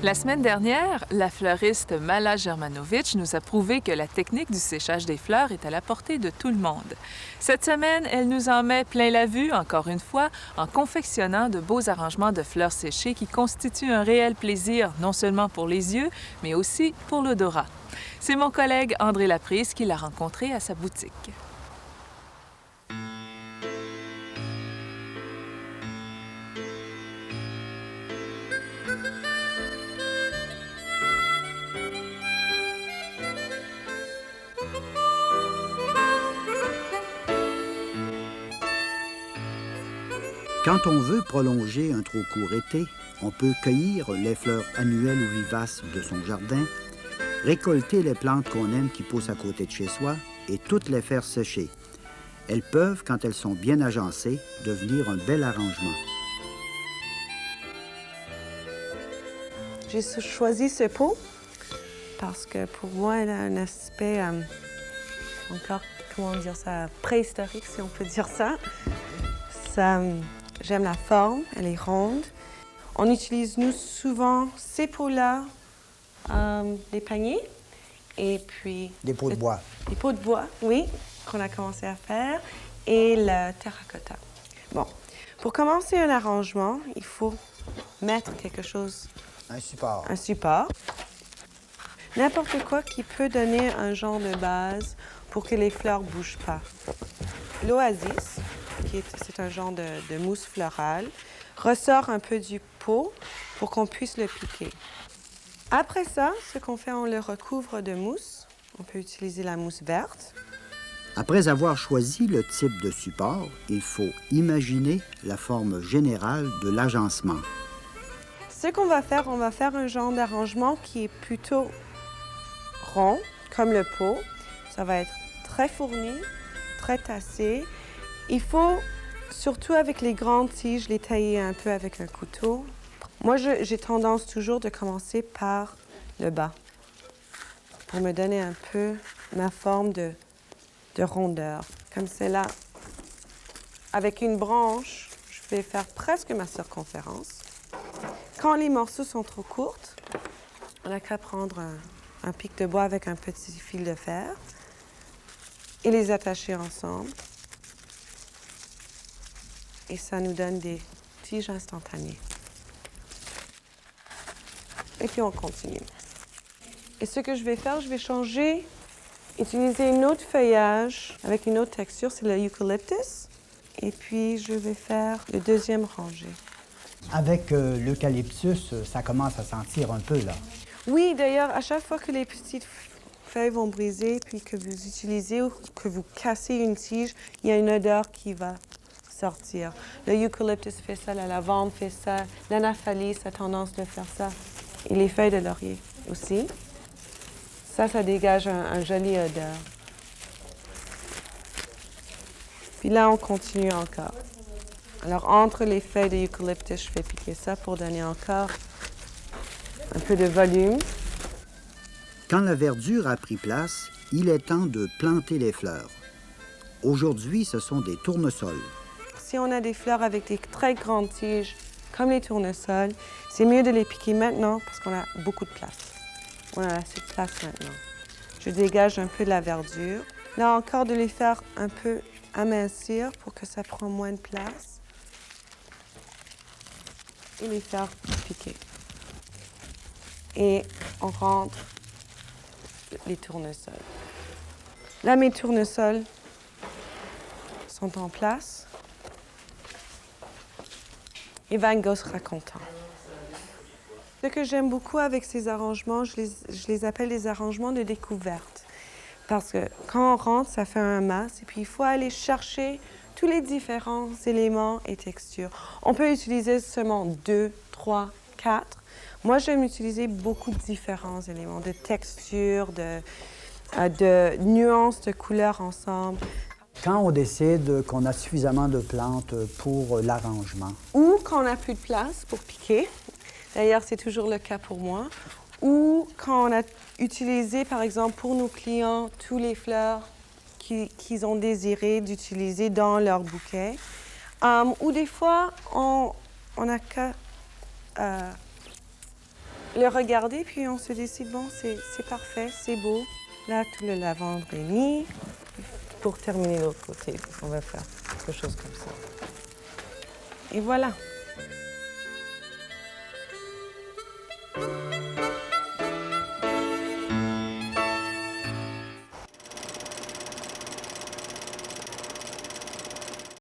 La semaine dernière, la fleuriste Mala Germanovic nous a prouvé que la technique du séchage des fleurs est à la portée de tout le monde. Cette semaine, elle nous en met plein la vue, encore une fois, en confectionnant de beaux arrangements de fleurs séchées qui constituent un réel plaisir, non seulement pour les yeux, mais aussi pour l'odorat. C'est mon collègue André Laprise qui l'a rencontrée à sa boutique. Quand on veut prolonger un trop court été, on peut cueillir les fleurs annuelles ou vivaces de son jardin, récolter les plantes qu'on aime qui poussent à côté de chez soi et toutes les faire sécher. Elles peuvent, quand elles sont bien agencées, devenir un bel arrangement. J'ai choisi ce pot parce que pour moi, elle a un aspect encore, comment dire ça, préhistorique, si on peut dire ça. J'aime la forme, elle est ronde. On utilise, nous, souvent ces pots-là, les paniers, et puis... Des pots de bois. Les pots de bois, oui, qu'on a commencé à faire, et le terracotta. Bon, pour commencer un arrangement, il faut mettre quelque chose... Un support. Un support. N'importe quoi qui peut donner un genre de base pour que les fleurs ne bougent pas. L'oasis, c'est un genre de mousse florale, ressort un peu du pot pour qu'on puisse le piquer. Après ça, ce qu'on fait, on le recouvre de mousse. On peut utiliser la mousse verte. Après avoir choisi le type de support, il faut imaginer la forme générale de l'agencement. Ce qu'on va faire, on va faire un genre d'arrangement qui est plutôt rond, comme le pot. Ça va être très fourni, très tassé. Il faut, surtout avec les grandes tiges, les tailler un peu avec un couteau. Moi, j'ai tendance toujours de commencer par le bas pour me donner un peu ma forme de rondeur. Comme c'est là. Avec une branche, je vais faire presque ma circonférence. Quand les morceaux sont trop courts, on n'a qu'à prendre un pic de bois avec un petit fil de fer et les attacher ensemble. Et ça nous donne des tiges instantanées. Et puis on continue. Et ce que je vais faire, je vais changer, utiliser un autre feuillage avec une autre texture, c'est le eucalyptus. Et puis je vais faire le deuxième rangée. Avec l'eucalyptus, ça commence à sentir un peu, là. Oui, d'ailleurs, à chaque fois que les petites feuilles vont briser, puis que vous utilisez ou que vous cassez une tige, il y a une odeur qui va sortir. Le eucalyptus fait ça, la lavande fait ça, l'anaphalis a tendance de faire ça. Et les feuilles de laurier aussi. Ça dégage un joli odeur. Puis là, on continue encore. Alors, entre les feuilles de eucalyptus, je fais piquer ça pour donner encore un peu de volume. Quand la verdure a pris place, il est temps de planter les fleurs. Aujourd'hui, ce sont des tournesols. Si on a des fleurs avec des très grandes tiges, comme les tournesols, c'est mieux de les piquer maintenant parce qu'on a beaucoup de place. On a assez de place maintenant. Je dégage un peu de la verdure. Là encore, de les faire un peu amincir pour que ça prenne moins de place. Et les faire piquer. Et on rentre les tournesols. Là, mes tournesols sont en place. Et Van Gogh sera content. Ce que j'aime beaucoup avec ces arrangements, je les appelle des arrangements de découverte. Parce que quand on rentre, ça fait un masque, et puis il faut aller chercher tous les différents éléments et textures. On peut utiliser seulement 2, 3, 4. Moi, j'aime utiliser beaucoup de différents éléments, de textures, de nuances de couleurs ensemble. Quand on décide qu'on a suffisamment de plantes pour l'arrangement. Ou quand on n'a plus de place pour piquer, d'ailleurs c'est toujours le cas pour moi, ou quand on a utilisé par exemple pour nos clients tous les fleurs qu'ils ont désiré d'utiliser dans leur bouquet, ou des fois on n'a qu'à le regarder, puis on se décide, bon, c'est parfait, c'est beau. Là, tout le lavande est mis. Pour terminer l'autre côté, on va faire quelque chose comme ça. Et voilà.